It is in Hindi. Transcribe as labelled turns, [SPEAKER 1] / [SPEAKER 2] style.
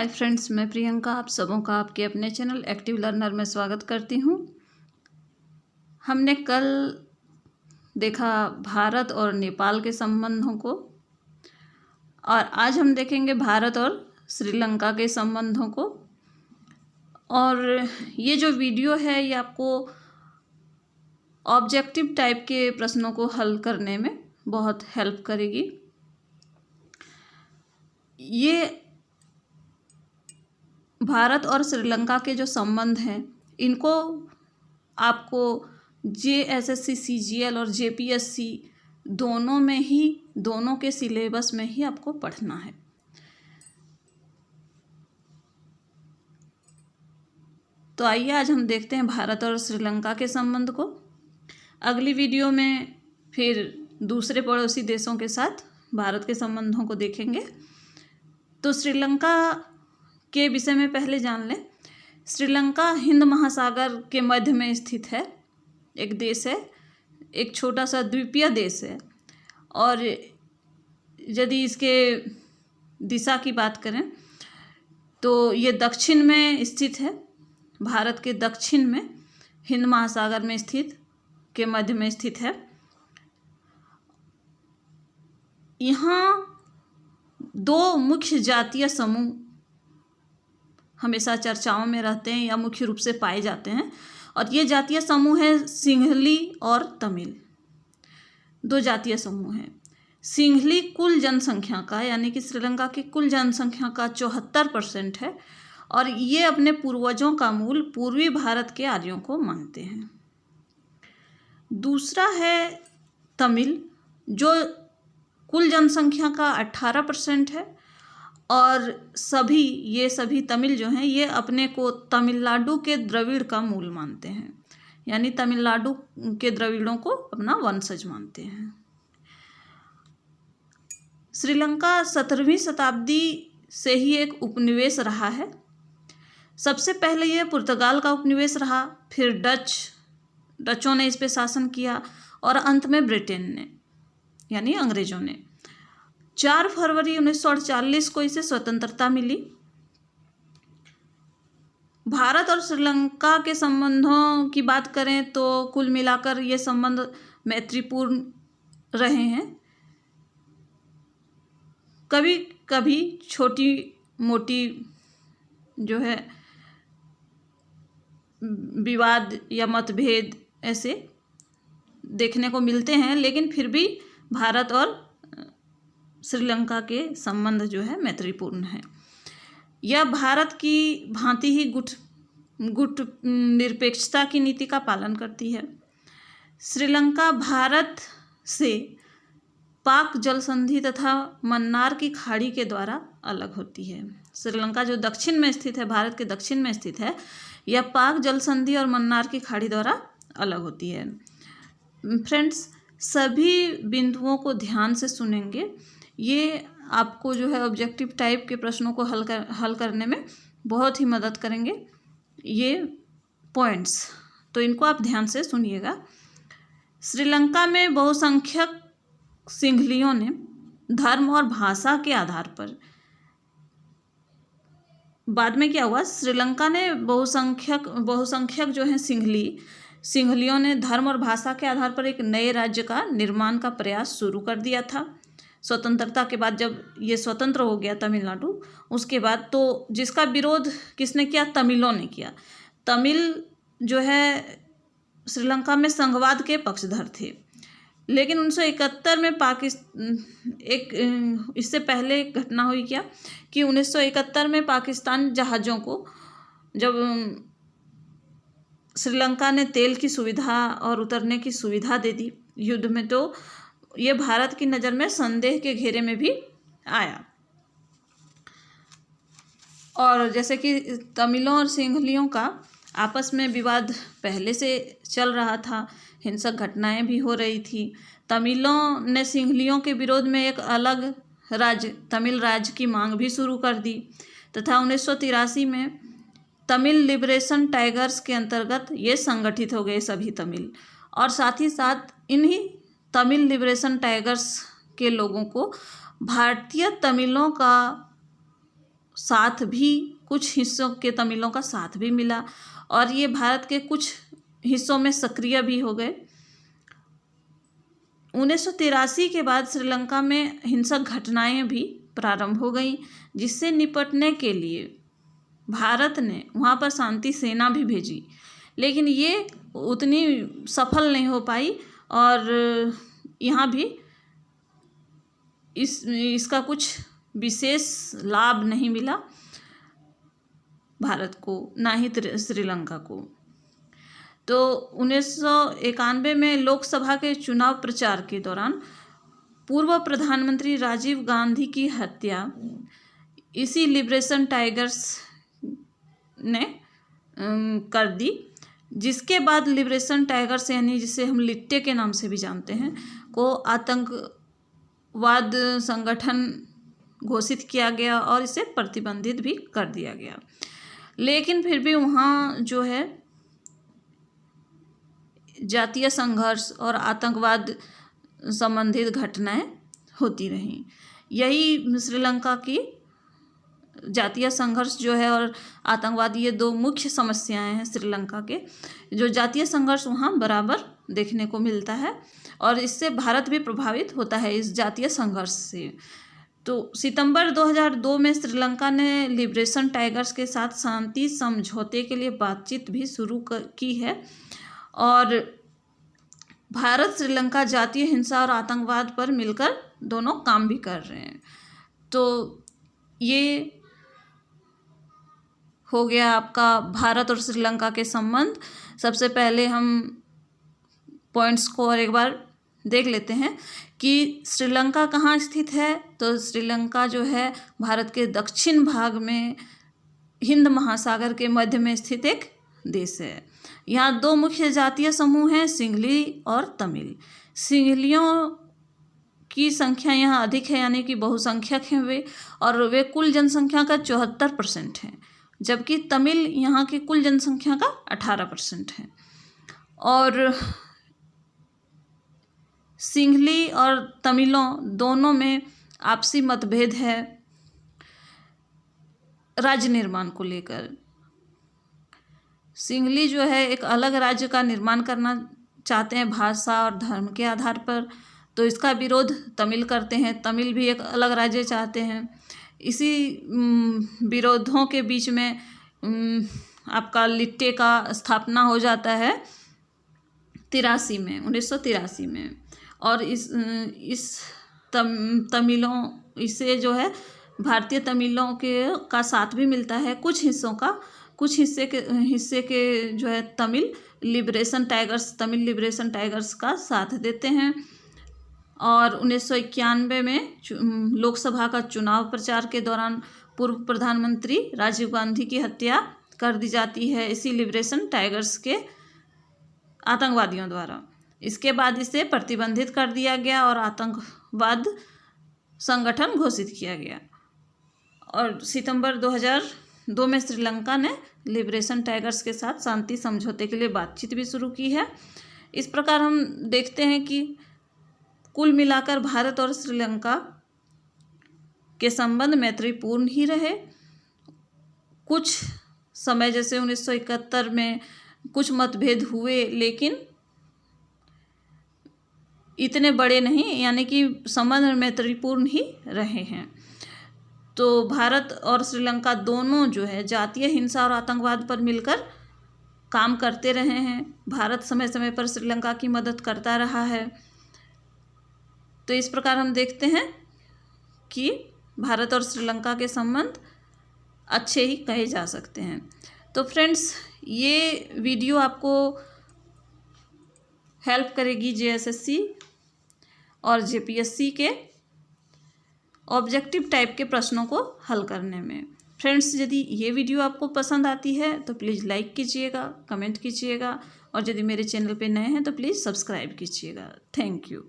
[SPEAKER 1] हाय फ्रेंड्स, मैं प्रियंका आप सबों का आपके अपने चैनल एक्टिव लर्नर में स्वागत करती हूँ। हमने कल देखा भारत और नेपाल के संबंधों को और आज हम देखेंगे भारत और श्रीलंका के संबंधों को। और ये जो वीडियो है ये आपको ऑब्जेक्टिव टाइप के प्रश्नों को हल करने में बहुत हेल्प करेगी। ये भारत और श्रीलंका के जो संबंध हैं इनको आपको JSSC CGL और JPSC दोनों के सिलेबस में ही आपको पढ़ना है। तो आइए आज हम देखते हैं भारत और श्रीलंका के संबंध को। अगली वीडियो में फिर दूसरे पड़ोसी देशों के साथ भारत के संबंधों को देखेंगे। तो श्रीलंका के विषय में पहले जान लें। श्रीलंका हिंद महासागर के मध्य में स्थित है, एक देश है, एक छोटा सा द्वीपीय देश है। और यदि इसके दिशा की बात करें तो ये दक्षिण में स्थित है, भारत के दक्षिण में हिंद महासागर में स्थित के मध्य में स्थित है। यहाँ दो मुख्य जातीय समूह हमेशा चर्चाओं में रहते हैं या मुख्य रूप से पाए जाते हैं, और ये जातीय समूह है सिंहली और तमिल। दो जातीय समूह हैं। सिंहली कुल जनसंख्या का यानी कि श्रीलंका की कुल जनसंख्या का 74% है और ये अपने पूर्वजों का मूल पूर्वी भारत के आर्यों को मानते हैं। दूसरा है तमिल, जो कुल जनसंख्या का 18% है और ये सभी तमिल जो हैं ये अपने को तमिलनाडु के द्रविड़ का मूल मानते हैं, यानी तमिलनाडु के द्रविड़ों को अपना वंशज मानते हैं। श्रीलंका 17वीं शताब्दी से ही एक उपनिवेश रहा है। सबसे पहले ये पुर्तगाल का उपनिवेश रहा, फिर डचों ने इस पे शासन किया और अंत में ब्रिटेन ने यानी अंग्रेजों ने। 4 फरवरी 1948 को इसे स्वतंत्रता मिली। भारत और श्रीलंका के संबंधों की बात करें तो कुल मिलाकर ये संबंध मैत्रीपूर्ण रहे हैं। कभी कभी छोटी मोटी जो है विवाद या मतभेद ऐसे देखने को मिलते हैं, लेकिन फिर भी भारत और श्रीलंका के संबंध जो है मैत्रीपूर्ण है। यह भारत की भांति ही गुट निरपेक्षता की नीति का पालन करती है। श्रीलंका भारत से पाक जल संधि तथा मन्नार की खाड़ी के द्वारा अलग होती है। श्रीलंका जो दक्षिण में स्थित है, भारत के दक्षिण में स्थित है, यह पाक जल संधि और मन्नार की खाड़ी द्वारा अलग होती है। फ्रेंड्स, सभी बिंदुओं को ध्यान से सुनेंगे, ये आपको जो है ऑब्जेक्टिव टाइप के प्रश्नों को हल करने में बहुत ही मदद करेंगे ये पॉइंट्स, तो इनको आप ध्यान से सुनिएगा। श्रीलंका में बहुसंख्यक सिंहलियों ने धर्म और भाषा के आधार पर, बाद में क्या हुआ, श्रीलंका ने बहुसंख्यक जो है सिंहलियों ने धर्म और भाषा के आधार पर एक नए राज्य का निर्माण का प्रयास शुरू कर दिया था। स्वतंत्रता के बाद जब ये स्वतंत्र हो गया तमिलनाडु, उसके बाद तो जिसका विरोध किसने किया, तमिलों ने किया। तमिल जो है श्रीलंका में संघवाद के पक्षधर थे, लेकिन 1971 में इससे पहले एक घटना हुई क्या कि 1971 में पाकिस्तान जहाज़ों को जब श्रीलंका ने तेल की सुविधा और उतरने की सुविधा दे दी युद्ध में, तो ये भारत की नज़र में संदेह के घेरे में भी आया। और जैसे कि तमिलों और सिंहलियों का आपस में विवाद पहले से चल रहा था, हिंसक घटनाएं भी हो रही थी। तमिलों ने सिंहलियों के विरोध में एक अलग राज्य, तमिल राज्य की मांग भी शुरू कर दी तथा 1983 में तमिल लिबरेशन टाइगर्स के अंतर्गत ये संगठित हो गए सभी तमिल, और साथ ही साथ इन्हीं तमिल लिबरेशन टाइगर्स के लोगों को भारतीय तमिलों का साथ भी कुछ हिस्सों के तमिलों का साथ भी मिला और ये भारत के कुछ हिस्सों में सक्रिय भी हो गए। 1983 के बाद श्रीलंका में हिंसक घटनाएं भी प्रारंभ हो गई, जिससे निपटने के लिए भारत ने वहाँ पर शांति सेना भी भेजी, लेकिन ये उतनी सफल नहीं हो पाई और यहाँ भी इसका कुछ विशेष लाभ नहीं मिला भारत को, ना ही श्रीलंका को। तो 1991 में लोकसभा के चुनाव प्रचार के दौरान पूर्व प्रधानमंत्री राजीव गांधी की हत्या इसी लिबरेशन टाइगर्स ने कर दी, जिसके बाद लिबरेशन टाइगर्स यानी जिसे हम लिट्टे के नाम से भी जानते हैं को आतंकवाद संगठन घोषित किया गया और इसे प्रतिबंधित भी कर दिया गया। लेकिन फिर भी वहाँ जो है जातीय संघर्ष और आतंकवाद संबंधित घटनाएं होती रहीं। यही श्रीलंका की जातीय संघर्ष जो है और आतंकवाद, ये दो मुख्य समस्याएं हैं श्रीलंका के। जो जातीय संघर्ष वहाँ बराबर देखने को मिलता है और इससे भारत भी प्रभावित होता है इस जातीय संघर्ष से। तो सितंबर 2002 में श्रीलंका ने लिबरेशन टाइगर्स के साथ शांति समझौते के लिए बातचीत भी शुरू की है और भारत श्रीलंका जातीय हिंसा और आतंकवाद पर मिलकर दोनों काम भी कर रहे हैं। तो ये हो गया आपका भारत और श्रीलंका के संबंध। सबसे पहले हम पॉइंट्स को और एक बार देख लेते हैं कि श्रीलंका कहाँ स्थित है। तो श्रीलंका जो है भारत के दक्षिण भाग में हिंद महासागर के मध्य में स्थित एक देश है। यहाँ दो मुख्य जातीय समूह हैं, सिंहली और तमिल। सिंहलियों की संख्या यहाँ अधिक है, यानी कि बहुसंख्यक हैं वे, और वे कुल जनसंख्या का 74% हैं, जबकि तमिल यहाँ की कुल जनसंख्या का 18% है। और सिंहली और तमिलों दोनों में आपसी मतभेद है राज्य निर्माण को लेकर। सिंहली जो है एक अलग राज्य का निर्माण करना चाहते हैं भाषा और धर्म के आधार पर, तो इसका विरोध तमिल करते हैं। तमिल भी एक अलग राज्य चाहते हैं। इसी विरोधों के बीच में आपका लिट्टे का स्थापना हो जाता है 1983 में। और इस तमिलों इसे जो है भारतीय तमिलों का साथ भी मिलता है। कुछ हिस्से के जो है तमिल लिबरेशन टाइगर्स का साथ देते हैं। और 1991 में लोकसभा का चुनाव प्रचार के दौरान पूर्व प्रधानमंत्री राजीव गांधी की हत्या कर दी जाती है इसी लिबरेशन टाइगर्स के आतंकवादियों द्वारा। इसके बाद इसे प्रतिबंधित कर दिया गया और आतंकवाद संगठन घोषित किया गया। और सितंबर 2002 में श्रीलंका ने लिबरेशन टाइगर्स के साथ शांति समझौते के लिए बातचीत भी शुरू की है। इस प्रकार हम देखते हैं कि कुल मिलाकर भारत और श्रीलंका के संबंध मैत्रीपूर्ण ही रहे। कुछ समय जैसे 1971 में कुछ मतभेद हुए, लेकिन इतने बड़े नहीं, यानी कि संबंध मैत्रीपूर्ण ही रहे हैं। तो भारत और श्रीलंका दोनों जो है जातीय हिंसा और आतंकवाद पर मिलकर काम करते रहे हैं। भारत समय समय पर श्रीलंका की मदद करता रहा है। तो इस प्रकार हम देखते हैं कि भारत और श्रीलंका के संबंध अच्छे ही कहे जा सकते हैं। तो फ्रेंड्स, ये वीडियो आपको हेल्प करेगी JSSC और JPSC के ऑब्जेक्टिव टाइप के प्रश्नों को हल करने में। फ्रेंड्स, यदि ये वीडियो आपको पसंद आती है तो प्लीज़ लाइक कीजिएगा, कमेंट कीजिएगा, और यदि मेरे चैनल पे नए हैं तो प्लीज़ सब्सक्राइब कीजिएगा। Thank you.